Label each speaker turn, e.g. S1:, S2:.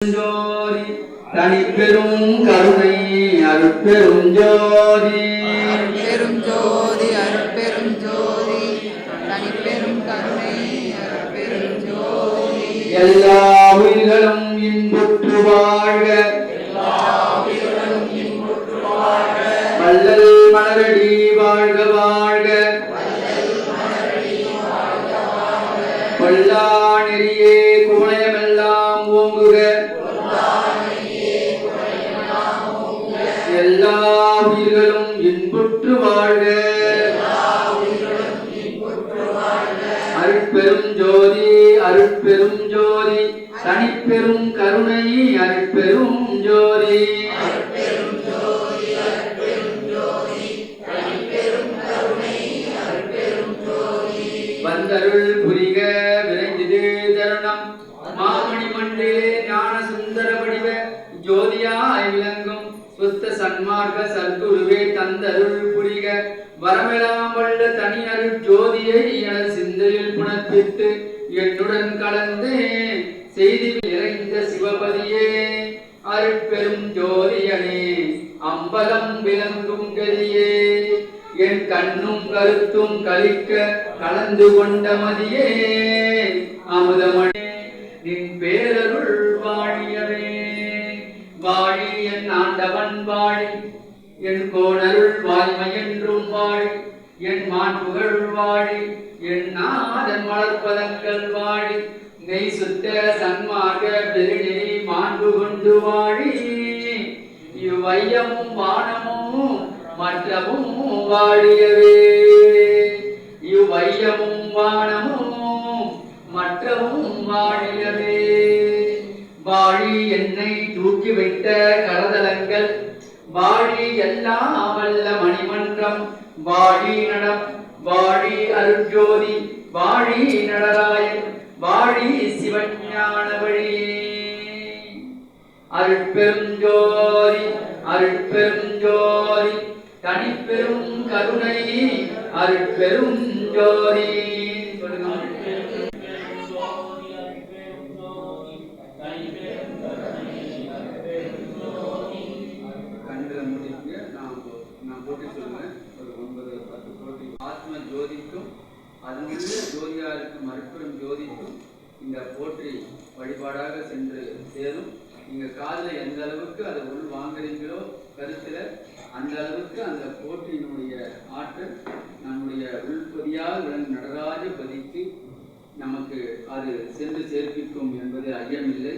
S1: ஜோதி தனிப்பெரும் கருணை அருட்பெரும் ஜோதி
S2: அருட்பெரும் ஜோதி அருட்பெரும் ஜோதி தனிப்பெரும் கருணை அருட்பெரும் ஜோதி
S1: எல்லா உயிர்களும் இன்புற்று வாழ்க வள்ளல் மலரடி வாழ்க வாழ்க கொல்லா நெறியே குவளையமெல்லாம் ஓங்குக எல்லா உயிர்களும் இன்புற்று வாழ்க அருட்பெரும் ஜோதி அருட்பெரும் ஜோதி தனிப்பெரும் கருணை அருட்பெரும் ஜோதி வந்தருள் புரிக விரைந்திது தருணம் மாமணி மண்டே ஞான சுந்தர வடிவ ஜோதியாய் விளங்கும் சுத்த சன்மார்க்க சத்குருவே தந்தருள் புரிக வரமெல்லாம் வல்ல தனி அருள் ஜோதியை எனது சிந்தையில் புணர்ப்பித்து என்னுடன் கலந்து செய்தி நிறைந்த சிவபதியே அருட்பெரும் ஜோதியனே அம்பலம் விளங்கும் கதியே என் கண்ணும் கருத்தும் கலிக்க கலந்து கொண்ட மதியே அமுதமணி நின் பேரருள் வாழியவே வாழி என் ஆண்டவன் வாழி என் கோணருள் வாய்மை என்றும் வாழி என் மாண்புகள் வாழி என் நாதன் மலர்பதங்கள் வாழி நெய் சுத்த சன்மார்க்க பெருநெறி மாண்பு கொண்டு வாழி இவ்வையமும் வானமும் மற்றமும் வாழியவே இவ்வையமும் வானமும் மற்றமும் வாழியவே வாழி என்னை தூக்கி வைத்த கரதலங்கள் வாழி எல்லாம் வல்ல மணிமன்றம் வாழி நடம் வாழி அருட்ஜோதி வாழி நடராயன் வாழி சிவஞான வழியே அருட்பெரும் ஜோதி அருட்பெரும் ஜோதி தனிப்பெரும் கருணை அருட்பெரும் ஜோதி ஆத்ம ஜோதிக்கும் அதனுள்ள ஜோதியாருக்கும் அருட்பெரும் ஜோதிக்கும் இந்த போற்றி வழிபாடாக சென்று சேரும். நீங்க காதில் எந்த அளவுக்கு அதை உள் வாங்குறீங்களோ கருத்துல அந்த அளவுக்கு அந்த போற்றியினுடைய ஆற்றல் நம்முடைய உள்பதியாக விளங்கும் நடராஜ பதிக்கு நமக்கு அது சென்று சேர்ப்பிக்கும் என்பது ஐயமில்லை.